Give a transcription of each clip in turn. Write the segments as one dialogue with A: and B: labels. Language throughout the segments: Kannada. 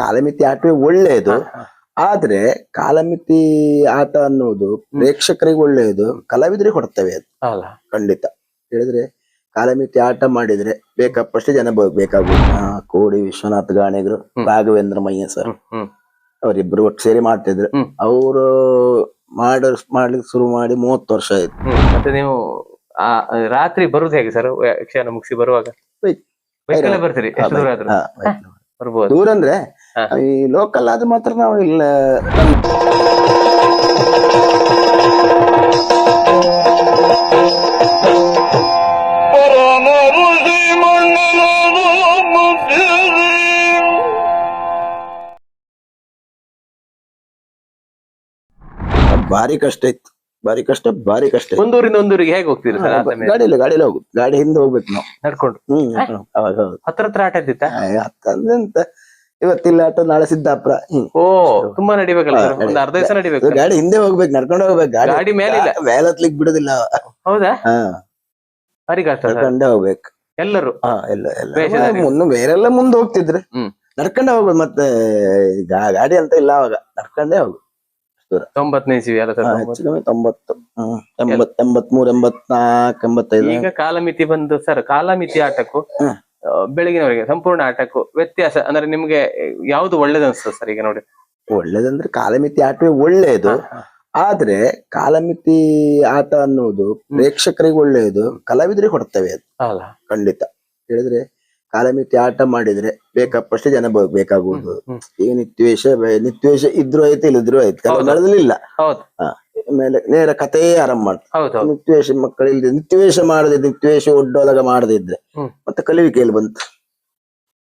A: ಕಾಲಮಿತಿ ಆಟವೇ ಒಳ್ಳೆಯದು. ಆದ್ರೆ ಕಾಲಮಿತಿ ಆಟ ಅನ್ನೋದು ಪ್ರೇಕ್ಷಕರಿಗೆ ಒಳ್ಳೆಯದು, ಕಲಾವಿದರಿಗೆ ಹೊಡ್ತವೆ ಅದು
B: ಅಲ್ಲ
A: ಖಂಡಿತ. ಹೇಳಿದ್ರೆ ಕಾಲಮಿತಿ ಆಟ ಮಾಡಿದ್ರೆ ಬೇಕಾಪಷ್ಟು ಜನ ಬೇಕಾಗುದು. ಕೋಡಿ ವಿಶ್ವನಾಥ್ ಗಾಣಿಗರು, ರಾಘವೇಂದ್ರ ಮಯ್ಯ ಸರ್, ಅವರಿಬ್ರು ಒಟ್ಟು ಸೇರಿ ಮಾಡ್ತಿದ್ರು. ಅವರು ಮಾಡ್ಲಿಕ್ಕೆ ಶುರು ಮಾಡಿ 30 ವರ್ಷ ಆಯ್ತು.
B: ಮತ್ತೆ ನೀವು ರಾತ್ರಿ ಬರುದು ಹೇಗೆ ಸರ್? ಯಕ್ಷಗಾನ ಮುಗಿಸಿ ಬರುವಾಗ ಬೈಕಲ್ಲೇ ಬರ್ತೀರಿ? ಎಷ್ಟು ದೂರ ಆದ್ರೂ ಬರ್ಬೋದು?
A: ದೂರ ಅಂದ್ರೆ ಈ ಲೋಕಲ್ ಆದ್ರೆ ಮಾತ್ರ ನಾವು ಇಲ್ಲ. ಭಾರಿ ಕಷ್ಟ ಇತ್ತು, ಭಾರಿ ಕಷ್ಟ.
B: ಒಂದೂರಿಂದ ಒಂದೂರಿಗೆ ಹೇಗೆ ಹೋಗ್ತೀರಿ ಸರ್?
A: ಗಾಡಿಯಲ್ಲಿ ಹೋಗುದು, ಗಾಡಿ ಹಿಂದೆ ಹೋಗ್ಬೇಕು ನಾವು
B: ನಡ್ಕೊಂಡು. ಹತ್ರ ಆಟ ಇದ್ದಿತ್ತ?
A: ಅಂತ ಇವತ್ತಿಲ್ಲ ಆಟ, ನಾಳೆ ಸಿದ್ದಾಪುರ.
B: ಓ, ತುಂಬಾ ನಡಿಬೇಕಲ್ಲ ಸರ್? ಒಂದು ಅರ್ಧ ದಿವಸ ನಡಿಬೇಕು.
A: ಗಾಡಿ ಹಿಂದೆ ಹೋಗ್ಬೇಕು, ನಡ್ಕೊಂಡು ಹೋಗ್ಬೇಕು.
B: ಗಾಡಿ ಮೇಲೆ
A: ಮೇಲತ್ಲಿಕ್ ಬಿಡುದಿಲ್ಲ.
B: ಹೌದಾ? ಭಾರಿ ಕಷ್ಟ.
A: ನಡ್ಕೊಂಡೇ ಹೋಗ್ಬೇಕು ಎಲ್ಲರೂ. ಮುನ್ನ ಬೇರೆಲ್ಲ ಮುಂದೆ ಹೋಗ್ತಿದ್ರೆ ನಡ್ಕೊಂಡೇ ಹೋಗ್ಬೇಕು. ಮತ್ತೆ ಗಾಡಿ ಅಂತ ಇಲ್ಲ ಅವಾಗ, ನಡ್ಕೊಂಡೇ ಹೋಗುದು.
B: 90ನೇ ಇಸವಿ ಅಲ್ಲ ಸರ್?
A: 90, 83, 84, 85.
B: ಈಗ ಕಾಲಮಿತಿ ಬಂದು ಸರ್, ಕಾಲಮಿತಿ ಆಟಕ್ಕೂ ಬೆಳಗಿನವರೆಗೆ ಸಂಪೂರ್ಣ ಆಟಕ್ಕೂ ವ್ಯತ್ಯಾಸ ಅಂದ್ರೆ ನಿಮ್ಗೆ ಯಾವ್ದು ಒಳ್ಳೇದು ಅನ್ಸ್ತದೆ ಸರ್? ಈಗ ನೋಡಿ,
A: ಒಳ್ಳೇದಂದ್ರೆ ಕಾಲಮಿತಿ ಆಟವೇ ಒಳ್ಳೆಯದು. ಆದ್ರೆ ಕಾಲಮಿತಿ ಆಟ ಅನ್ನೋದು ಪ್ರೇಕ್ಷಕರಿಗೆ ಒಳ್ಳೆಯದು, ಕಲಾವಿದರಿಗೆ ಹೊಡ್ತವೆ ಅದು
B: ಅಲ್ಲ
A: ಖಂಡಿತ. ಹೇಳಿದ್ರೆ ಕಾಲಮಿತಿ ಆಟ ಮಾಡಿದ್ರೆ ಬೇಕಾಪಷ್ಟು ಜನ ಬೇಕಾಗುವುದು. ಈಗ ನಿತ್ಯವೇಷ ಇದ್ರು ಆಯ್ತು, ಇಲ್ಲದ್ರು ಆಯ್ತು, ಕನ್ನಡದಲ್ಲಿ ಇಲ್ಲ. ಆಮೇಲೆ ನೇರ ಕಥೆಯೇ ಆರಂಭ ಮಾಡ್ತಾರೆ. ನಿತ್ಯವೇಷ ಮಕ್ಕಳಿಲ್ದೆ ನಿತ್ಯವೇಷ ಒಡ್ಡೋಲಗ ಮಾಡದಿದ್ರೆ ಮತ್ತೆ ಕಲಿವಿಕೆಯಲ್ಲಿ ಬಂತು.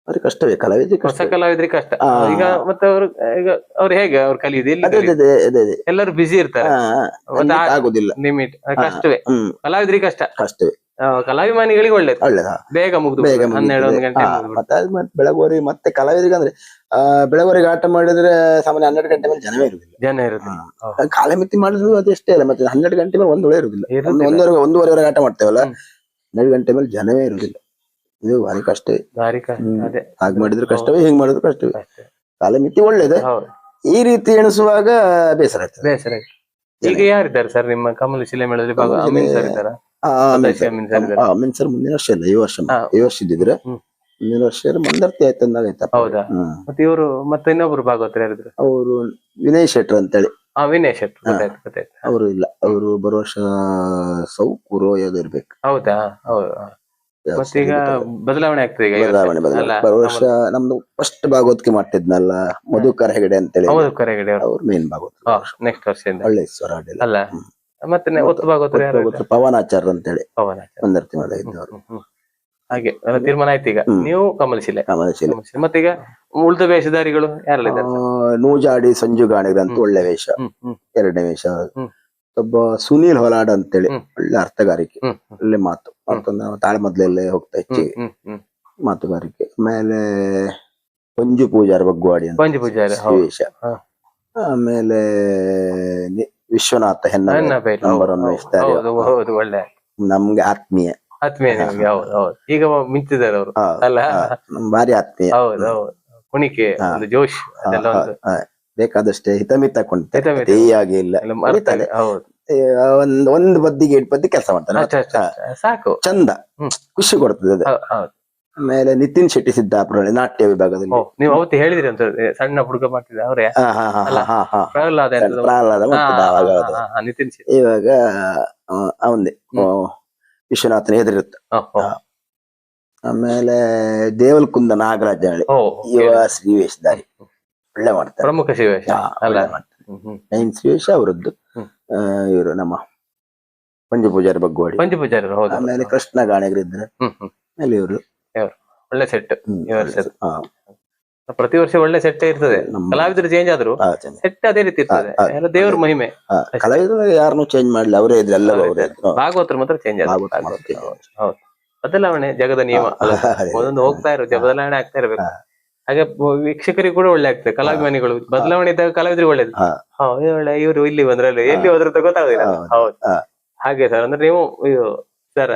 A: ಅವ್ರಿಗೆ ಕಷ್ಟವೇ,
B: ಕಲಾವಿದ್ರಿಗೆ ಕಷ್ಟ. ಈಗ ಮತ್ತೆ ಅವ್ರು ಹೇಗೆ ಅವ್ರು ಕಲಿಯುದು? ಎಲ್ಲರೂ ಬಿಸಿ ಇರ್ತಾರೆ,
A: ಆಗುದಿಲ್ಲ,
B: ಲಿಮಿಟ್ ಕಷ್ಟವೇ. ಕಲಾವಿದ್ರಿಗೆ ಕಷ್ಟವೇ, ಕಲಾಭಿಮಾನಿಗಳಿಗೆ ಒಳ್ಳೇದು, ಬೇಗ ಮುಗ್ದು 12 ಗಂಟೆ.
A: ಬೆಳಗುವರೆಗೆ ಮತ್ತೆ ಕಲಾವಿದರಿಗೆ ಅಂದ್ರೆ ಬೆಳಗುವರೆಗೆ ಆಟ ಮಾಡಿದ್ರೆ ಸಾಮಾನ್ಯ 12 ಗಂಟೆ ಮೇಲೆ ಜನವೇ ಇರುದಿಲ್ಲ. ಕಾಲಮಿತಿ ಮಾಡಿದ್ರು ಅದೆಷ್ಟೇ ಅಲ್ಲ, ಮತ್ತೆ 12 ಗಂಟೆ ಮೇಲೆ ಒಂದೊಳೆ ಇರುದಿಲ್ಲ. 1:30 ಆಟ ಮಾಡ್ತೇವಲ್ಲ, 12 ಗಂಟೆ ಮೇಲೆ ಜನವೇ ಇರುದಿಲ್ಲ. ಇದು ಭಾರಿ ಕಷ್ಟವೇ. ಹಾಗೆ ಮಾಡಿದ್ರು ಕಷ್ಟವೇ, ಹಿಂಗ್ ಮಾಡಿದ್ರು ಕಷ್ಟವೇ. ಕಾಲಮಿತಿ ಒಳ್ಳೇದು. ಈ ರೀತಿ ಎಣಿಸುವಾಗ ಬೇಸರ ಆಗ್ತದೆ.
B: ಈಗ ಯಾರಿದ್ದಾರೆ ಸರ್ ನಿಮ್ಮ ಕಮಲ ಶಿಲೆ ಮೇಳದಲ್ಲಿ?
A: ಅಮೀನ್ ಸರ್ ಮುಂದಿನ ವರ್ಷ ಇಲ್ಲ, ಈ ವರ್ಷ ಇದ್ದಿದ್ರೆ ಮುಂದಿನ ವರ್ಷ ಮಂದರ್ತಿ ಆಯ್ತು ಅಂದಾಗೈತಪ್ಪ.
B: ಹೌದಾ? ಮತ್ತೆ ಇವರು ಮತ್ತೆ ಇನ್ನೊಬ್ರು ಭಾಗವತರು ಯಾರಿದ್ರು?
A: ಅವರು ವಿನಯ್ ಶೆಟ್ರ್ ಅಂತೇಳಿ.
B: ವಿನಯ್ ಶೆಟ್ರ್
A: ಅವರು ಇಲ್ಲ, ಅವರು ಬರುವ ವರ್ಷ ಸೌಕೂರು ಯಾವ್ದು ಇರ್ಬೇಕು.
B: ಹೌದಾ? ಮತ್ತೀಗ ಬದಲಾವಣೆ ಆಗ್ತದೆ. ಈಗ
A: ಬರುವ ವರ್ಷ ನಮ್ದು ಫಸ್ಟ್ ಭಾಗವತಿಕೆ ಮಾಡ್ತಿದ್ನಲ್ಲ, ಮಧುಕರ್ ಹೆಗಡೆ ಅಂತೇಳಿ. ಅವ್ರು ಮೇನ್ ಭಾಗವತ.
B: ನೆಕ್ಸ್ಟ್ ವರ್ಷದಿಂದ
A: ಒಳ್ಳೆ ಸ್ವರ
B: ಅಲ್ಲ. ಮತ್ತೆ ಒತ್ತು ಭಾಗವತರು
A: ಪವನಾಚಾರ್ಯ ಅಂತೇಳಿ ಮಂದರ್ತಿ ಮಠ ಇದ್ದವರು.
B: ಹಾಗೆ ತೀರ್ಮಾನ ಆಯ್ತು. ಈಗ ನೀವು ಕಮಲಶಿಲೆ. ಮತ್ತೀಗ ಉಳಿದ ವೇಷಧಾರಿಗಳು ಯಾರೆಲ್ಲ?
A: ನೂಜಾಡಿ ಸಂಜು ಗಾಣಿಗರ್ ಅಂತ ಒಳ್ಳೆ ವೇಷ, 2ನೇ ವೇಷ. ಒಬ್ಬ ಸುನೀಲ್ ಹೊಲಾಡ್ ಅಂತೇಳಿ ಒಳ್ಳೆ ಅರ್ಥಗಾರಿಕೆ, ಒಳ್ಳೆ ಮಾತು ತಾಳೆ ಮೊದ್ಲೆಲ್ಲೇ ಹೋಗ್ತಾ ಹೆಚ್ಚಿಗೆ ಮಾತುಗಾರಿಕೆ. ಆಮೇಲೆ ಪಂಜು ಪೂಜಾರಿ ಬಗ್ವಾಡಿ ಅಂತ ವೇಷ. ಆಮೇಲೆ ವಿಶ್ವನಾಥ ನಂಬರ್ 1 ವೇಷಧಾರಿ, ನಮ್ಗೆ ಆತ್ಮೀಯ.
B: ಈಗ ಮಿಂಚಿದ್ದಾರೆ ಅವರು ಅಲ್ಲ,
A: ಭಾರಿ ಆತ್ಮೀಯ.
B: ಕುಣಿಕೆ ಜೋಶ್
A: ಬೇಕಾದಷ್ಟೇ ಹಿತಮಿತ ಕೊಂಡಾಗಿ ಇಲ್ಲ. ಒಂದು ಬದ್ದಿಗೆ 8 ಬದ್ದಿ ಕೆಲಸ ಮಾಡ್ತಾನೆ,
B: ಸಾಕು,
A: ಚಂದ, ಖುಷಿ ಕೊಡ್ತದೆ. ಆಮೇಲೆ ನಿತಿನ್ ಶೆಟ್ಟಿ ಸಿದ್ದಾಪುರ ನಾಟ್ಯ ವಿಭಾಗದಲ್ಲಿ.
B: ನೀವು ಅವತ್ತು ಹೇಳಿದ್ರಿ ಅಂತ, ಸಣ್ಣ ಹುಡುಗ ಮಾಡ್ತಿದ್ದ ಅವರೇ? ಪ್ರಹ್ಲಾದ. ನಿತಿನ್ ಶೆಟ್ಟಿ
A: ಇವಾಗ ಅವಂದೇ ವಿಶ್ವನಾಥನ ಎದುರಿರುತ್ತೆ. ಆಮೇಲೆ ದೇವಲ್ಕುಂದ ನಾಗರಾಜ ಹೇಳಿ ಇವ ಶ್ರೀವೇಶಧಾರಿ, ಒಳ್ಳೆ ಮಾಡ್ತಾರೆ,
B: ಪ್ರಮುಖ ಶ್ರೀವೇಶ.
A: ಮೇನ್ ಶ್ರೀವೇಶ ಅವರದ್ದು. ಇವರು ನಮ್ಮ ಪಂಜು ಪೂಜಾರಿ ಬಗ್ವಾಡಿ. ಆಮೇಲೆ ಕೃಷ್ಣ ಗಾಣಿಗರು ಇದ್ರೆ. ಆಮೇಲೆ ಇವರು
B: ಒಳ್ಳೆ ಸೆಟ್. ಪ್ರತಿ ವರ್ಷ ಒಳ್ಳೆ ಸೆಟ್ ಇರ್ತದೆ. ಕಲಾವಿದರು ಚೇಂಜ್ ಆದ್ರು ಸೆಟ್ ಅದೇ ರೀತಿ ಇರ್ತದೆ. ದೇವ್ರ ಮಹಿಮೆ.
A: ಕಲಾವಿದರು ಯಾರನ್ನು ಚೇಂಜ್ ಮಾಡ್ಲಿ, ಅವರೇ ಇದ್ರೆ ಎಲ್ಲರೂ ಅವರೇ.
B: ಭಾಗವತರು ಮಾತ್ರ ಚೇಂಜ್ ಆಗುತ್ತೆ. ಹೌದು, ಬದಲಾವಣೆ ಜಗದ ನಿಯಮ. ಒಂದೊಂದು ಹೋಗ್ತಾ ಇರುತ್ತೆ, ಬದಲಾವಣೆ ಆಗ್ತಾ ಇರ್ಬೇಕು. ಹಾಗೆ ವೀಕ್ಷಕರಿಗೆ ಕೂಡ ಒಳ್ಳೆ ಆಗ್ತದೆ. ಕಲಾಭಿಮಾನಿಗಳು ಬದಲಾವಣೆ ಇದ್ದಾಗ ಕಲಾವಿದರಿಗೆ ಒಳ್ಳೇದು. ಒಳ್ಳೆ ಇವರು ಇಲ್ಲಿ ಬಂದ್ರಲ್ಲಿ ಎಲ್ಲಿ ಹೋದ್ರ ಗೊತ್ತಾಗುದಿಲ್ಲ. ಹೌದು, ಹಾಗೆ ಸರ್. ಅಂದ್ರೆ ನೀವು ಸರ್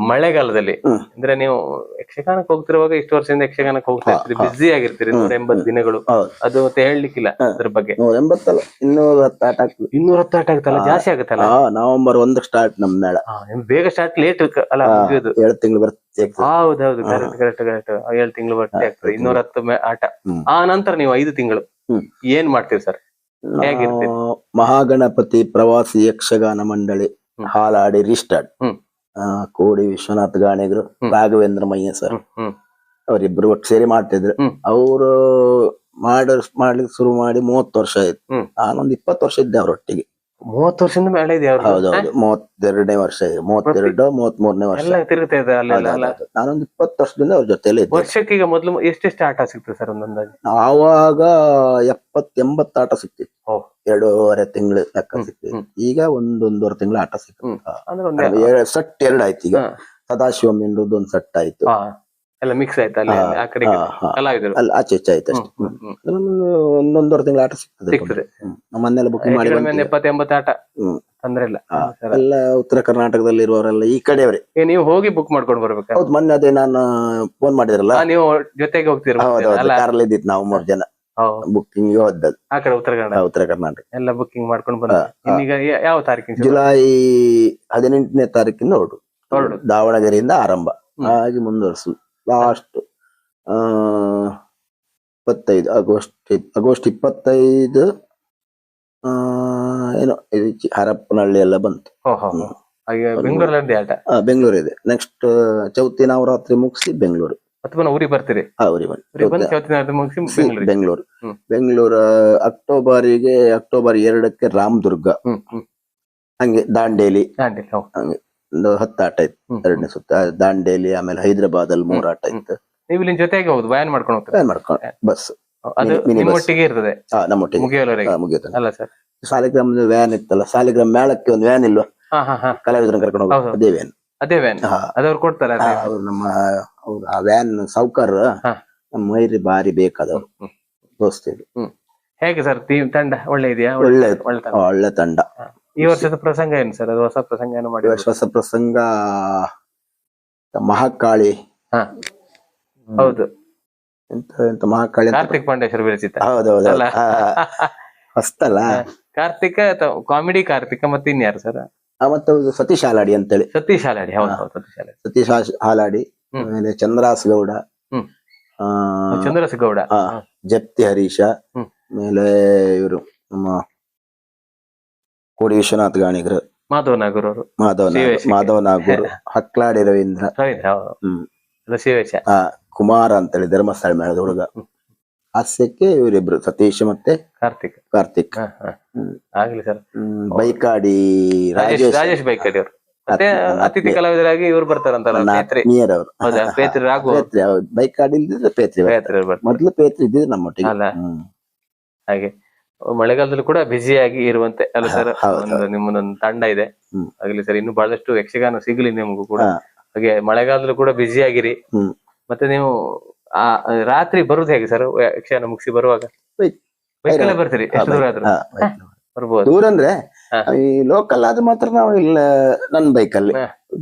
B: ಮಳೆಗಾಲದಲ್ಲಿ ಅಂದ್ರೆ ನೀವು ಯಕ್ಷಗಾನಕ್ಕೆ ಹೋಗ್ತಿರುವಾಗ ಇಷ್ಟು ವರ್ಷದಿಂದ ಯಕ್ಷಗಾನಕ್ಕೆ ಹೋಗ್ತಾ ಇರ್ತೀರಿ, ಬ್ಯುಸಿ ಆಗಿರ್ತೀರಿ, 180 ದಿನಗಳು. ಅದು ಮತ್ತೆ ಹೇಳ್ಲಿಕ್ಕಿಲ್ಲ ಅದ್ರ ಬಗ್ಗೆ.
A: 180 210 ಆಟ ಆಗ್ತದೆ.
B: 210 ಆಟ ಆಗುತ್ತಲ್ಲ, ಜಾಸ್ತಿ ಆಗುತ್ತಲ್ಲ.
A: ನವೆಂಬರ್ 1 ಸ್ಟಾರ್ಟ್ ನಮ್ ಮೇಳ.
B: ಬೇಗ ಸ್ಟಾರ್ಟ್, ಲೇಟ್ ಅಲ್ಲ ಮುಗಿಯೋದು.
A: 7 ತಿಂಗಳು ಬರ್ತದೆ.
B: ಹೌದೌದು, ಕರೆಕ್ಟ್ 7 ತಿಂಗಳು ಬರ್ತಿ ಆಗ್ತದೆ. 210 ಆಟ. ಆ ನಂತರ ನೀವು 5 ತಿಂಗಳು ಏನ್ ಮಾಡ್ತೀರಿ ಸರ್? ಹೇಗಿರ್ತೀರಿ?
A: ಮಹಾಗಣಪತಿ ಪ್ರವಾಸಿ ಯಕ್ಷಗಾನ ಮಂಡಳಿ ಹಾಲಾಡಿ ರಿಸ್ಟಾರ್ಟ್. ಕೋಡಿ ವಿಶ್ವನಾಥ್ ಗಾಣಿಗರು, ರಾಘವೇಂದ್ರ ಮಯ್ಯ ಸರ್, ಅವರಿಬ್ರು ಒಟ್ಟು ಸೇರಿ ಮಾಡ್ತಿದ್ರು. ಅವರು ಮಾಡ್ಲಿಕ್ಕೆ ಶುರು ಮಾಡಿ 30 ವರ್ಷ ಆಯ್ತು. ನಾನೊಂದು 20 ವರ್ಷ ಇದ್ದೆ ಅವರೊಟ್ಟಿಗೆ.
B: 30 ವರ್ಷದಿಂದ ಮೇಳ ಇದೆ.
A: ಹೌದೌದು, 32ನೇ ವರ್ಷ ಇದೆ. 32 33ನೇ ವರ್ಷ
B: ತಿರುಗ್ತಾ ಇದೆ.
A: ನಾನೊಂದು 20 ವರ್ಷದಿಂದ ಅವ್ರ ಜೊತೆಲಿ ಇದ್ದೆ.
B: ವರ್ಷಕ್ಕೆ ಈಗ ಮೊದಲು ಎಷ್ಟೆಷ್ಟು ಆಟ ಸಿಗ್ತದೆ ಸರ್ ಒಂದೊಂದಾಗಿ?
A: ಆವಾಗ 70-80 ಆಟ ಸಿಕ್ತಿತ್ತು. 2.5 ತಿಂಗಳು ಲೆಕ್ಕ ಸಿಕ್ತಿತ್ತು. ಈಗ 1-1.5 ತಿಂಗಳು ಆಟ ಸಿಕ್ತದೆ. ಸೆಟ್ 2 ಆಯ್ತು. ಈಗ ಸದಾಶಿವಂ ಎಂಬುದು ಒಂದು ಸೆಟ್ ಆಯ್ತು.
B: ಎಲ್ಲ ಮಿಕ್ಸ್ ಆಯ್ತು. ಅಲ್ಲಿ ಆ ಕಡೆ ಕಲಾವಿದರು
A: ಅಲ್ಲಿ ಆಚೆ ಈಚೆ ಆಯ್ತು ಅಷ್ಟೇ. 1-1.5 ತಿಂಗಳು ಆಟ ಸಿಗ್ತದೆ. ನಮ್ಮನ್ನೆಲ್ಲ ಬುಕಿಂಗ್ ಮಾಡಿ
B: 70-80 ಆಟ ತೊಂದ್ರೆ ಇಲ್ಲ.
A: ಎಲ್ಲ ಉತ್ತರ ಕರ್ನಾಟಕದಲ್ಲಿ ಇರುವವರೆಲ್ಲ ಈ ಕಡೆಯವರೇ.
B: ನೀವು ಹೋಗಿ ಬುಕ್ ಮಾಡ್ಕೊಂಡು ಬರ್ಬೇಕು.
A: ಹೌದು, ಮೊನ್ನೆ ಅದೇ ನಾನು ಫೋನ್ ಮಾಡಿದ್ರಲ್ಲ,
B: ನೀವು ಜೊತೆಗೆ ಹೋಗ್ತೀರ?
A: ಕಾರಲ್ಲಿ ಇದ್ದಿತ್ತು, ನಾವು 3 ಜನ ಬುಕ್ಕಿಂಗ್ ಹೋದದ್ದು.
B: ಆ ಕಡೆ ಉತ್ತರ ಕರ್ನಾಟಕ ಎಲ್ಲ ಬುಕ್ಕಿಂಗ್ ಮಾಡ್ಕೊಂಡು ಬಂದ. ಈಗ ಯಾವ ತಾರೀಕಿನ?
A: ಜುಲೈ 18ನೇ ತಾರೀಕಿಂದ ಹೊರಡು. ದಾವಣಗೆರೆಯಿಂದ ಆರಂಭ ಹಾಗೆ ಮುಂದುವರ್ಸು. ಲಾಸ್ಟ್ 25 ಆಗಸ್ಟ್ 25 ಏನೋ ಹರಪ್ಪನಹಳ್ಳಿ ಎಲ್ಲ ಬಂತು.
B: ಬೆಂಗಳೂರಲ್ಲಿ ಆಟ.
A: ಬೆಂಗಳೂರು ಇದೆ. ನೆಕ್ಸ್ಟ್ ಚೌತಿ ನವರಾತ್ರಿ ಮುಗಿಸಿ ಬೆಂಗಳೂರು.
B: ಊರಿಗೆ ಬರ್ತೀರಿ?
A: ಬೆಂಗಳೂರು. ಬೆಂಗಳೂರು ಅಕ್ಟೋಬರ್ 2ಕ್ಕೆ ರಾಮದುರ್ಗ, ಹಂಗೆ ದಾಂಡೇಲಿ, ಹಂಗೆ ಒಂದು 10 ಆಟ ಇತ್ತು. 2ನೇ ಸುತ್ತ ದಾಂಡೇಲಿ, ಆಮೇಲೆ ಹೈದರಾಬಾದ್ ಅಲ್ಲಿ 3 ಆಟ ಇತ್ತು.
B: ನೀವು ಇಲ್ಲಿ ಜೊತೆಗೆ ಹೋಗುದು, ವ್ಯಾನ್ ಮಾಡ್ಕೊಂಡು ಹೋಗ್ತಾರೆ?
A: ಬಸ್
B: ನಿಮ್ಮೊಟ್ಟಿಗೆ ಇರ್ತದೆ?
A: ನಮ್ಮೊಟ್ಟಿಗೆ
B: ಮುಗಿಯೋವರೆಗೆ. ಅಲ್ಲ ಸರ್,
A: ಸಾಲಿಗ್ರಾಮದ ವ್ಯಾನ್ ಇತ್ತಲ್ಲ, ಸಾಲಿಗ್ರಾಮ ಮೇಳಕ್ಕೆ ಒಂದು ವ್ಯಾನ್ ಇಲ್ವಾ, ಕಲಾವಿದರನ್ನ ಕರ್ಕೊಂಡು ಹೋಗೋದು, ಅದೇ ವ್ಯಾನ್.
B: ಅದೇ ವ್ಯಾನ್ ಅದವ್ರು ಕೊಡ್ತಾರೆ?
A: ಅವ್ರು ನಮ್ಮ ಆ ವ್ಯಾನ್ ಸಾವುಕಾರ ನಮ್ಮ ಮೈರಿ ಬಾರಿ ಬೇಕಾದವ್ರು ದೋಸ್ತಿದ್ರು.
B: ಹೇಗೆ ಸರ್ ತಂಡ? ಒಳ್ಳೆ ಇದೆಯಾ?
A: ಒಳ್ಳೆ ತಂಡ.
B: ಈ ವರ್ಷದ ಪ್ರಸಂಗ ಏನು ಸರ್? ಅದು ಹೊಸ ಪ್ರಸಂಗ ಏನು ಮಾಡಿ?
A: ಹೊಸ ಪ್ರಸಂಗ ಮಹಾಕಾಳಿ.
B: ಹೌದು,
A: ಎಂತ ಮಹಾಕಾಳಿ?
B: ಕಾರ್ತಿಕ್ ಪಾಂಡೇಶ್ವರ ವಿರಚಿತ.
A: ಹೌದೌದು, ಹೊಸ್ತಲ್ಲ.
B: ಕಾರ್ತಿಕ ಕಾಮಿಡಿ ಕಾರ್ತಿಕ, ಮತ್ತೆ ಇನ್ಯಾರು ಸರ್?
A: ಮತ್ತೆ ಸತೀಶ್ ಹಾಲಾಡಿ ಅಂತೇಳಿ.
B: ಸತೀಶ್ ಹಾಲಾಡಿ, ಹೌದು
A: ಸತೀಶ್ ಹಾಲಾಡಿ. ಆಮೇಲೆ ಚಂದ್ರಾಸ್ ಗೌಡ, ಜಪ್ತಿ ಹರೀಶ, ಆಮೇಲೆ ಇವರು ನಮ್ಮ ಕೋಡಿ ವಿಶ್ವನಾಥ್ ಗಾಣಿಗರು, ಮಾಧವ ನಾಗೂರು, ಹಕ್ಲಾಡಿ ರವೀಂದ್ರ, ಕುಮಾರ ಅಂತೇಳಿ ಧರ್ಮಸ್ಥಳ ಮೇಳದ ಹುಡುಗ. ಹಾಸ್ಯಕ್ಕೆ ಇವರಿಬ್ರು ಸತೀಶ್ ಮತ್ತೆ ಕಾರ್ತಿಕ್.
B: ಆಗ್ಲಿ ಸರ್.
A: ಬೈಕಾಡಿ
B: ರಾಜೇಶ್ ಬೈಕಾಡಿ ಅವರು ಅತಿಥಿ ಕಲಾವಿದರಾಗಿ ಇವ್ರು ಬರ್ತಾರಂತಲ್ಲ,
A: ಬೈಕಾಡಿ ಇಲ್ದಿದ್ರೆ ಪೇತ್ರಿ. ಮೊದ್ಲು ಪೇತ್ರಿ ಇದ್ದಿದ್ರೆ ನಮ್ಮೊಟ್ಟಿಗೆ.
B: ಹಾಗೆ ಮಳೆಗಾಲದಲ್ಲೂ ಕೂಡ ಬ್ಯುಸಿಯಾಗಿ ಇರುವಂತೆ ಅಲ್ಲ ಸರ್? ನಿಮ್ಮದೊಂದು ತಂಡ ಇದೆ. ಆಗ್ಲಿ ಸರ್, ಇನ್ನು ಬಹಳಷ್ಟು ಯಕ್ಷಗಾನ ಸಿಗ್ಲಿ ನಿಮಗೂ ಕೂಡ. ಹಾಗೆ ಮಳೆಗಾಲದಲ್ಲೂ ಕೂಡ ಬ್ಯುಸಿ ಆಗಿರಿ. ಮತ್ತೆ ನೀವು ರಾತ್ರಿ ಬರುದು ಹೇಗೆ ಸರ್? ಯಕ್ಷಗಾನ ಮುಗಿಸಿ ಬರುವಾಗ ಬೈಕಲ್ಲೇ ಬರ್ತೀರಿ? ಎಷ್ಟು ದೂರ ಆದ್ರೂ ಬರ್ಬೋದು?
A: ದೂರ ಅಂದ್ರೆ ಈ ಲೋಕಲ್ ಆದ್ರೆ ಮಾತ್ರ ನಾವು ಇಲ್ಲ ನನ್ ಬೈಕಲ್ಲಿ.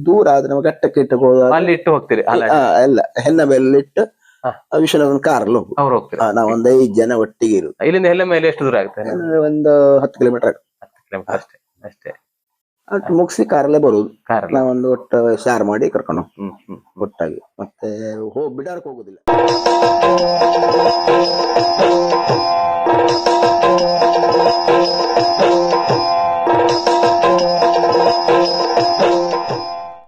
A: ದೂರ ಆದ್ರೆ ನಾವು ಘಟ್ಟಕ್ಕೆ ಇಟ್ಟು
B: ಅಲ್ಲಿ ಇಟ್ಟು ಹೋಗ್ತೀರಿ?
A: ಎಲ್ಲ ಹೆನ್ನಬೆಲ್ಲ ಇಟ್ಟು ವಿಶ್ವನಾಥನ್ ಕಾರಲ್ಲಿ ಹೋಗ್ತೀವಿ. ನಾವು ಒಂದು 5 ಜನ ಒಟ್ಟಿಗೆ ಇರುದು.
B: ಇಲ್ಲಿಂದ ಹೆಲ್ಲ ಮೇಲೆ ಎಷ್ಟು ದೂರ ಆಗುತ್ತೆ?
A: ಒಂದು 10 ಕಿಲೋಮೀಟರ್ ಆಗುತ್ತೆ.
B: 10 ಕಿಲೋಮೀಟರ್ ಅಷ್ಟೇ.
A: ಮುಗಿಸಿ ಕಾರಲ್ಲೇ ಬರುದು. ನಾವೊಂದು ಒಟ್ಟು ಶೇರ್ ಮಾಡಿ ಕರ್ಕೊಂಡು ಒಟ್ಟಾಗಿ ಮತ್ತೆ ಬಿಡಾರಕ್ಕೆ ಹೋಗುದಿಲ್ಲ.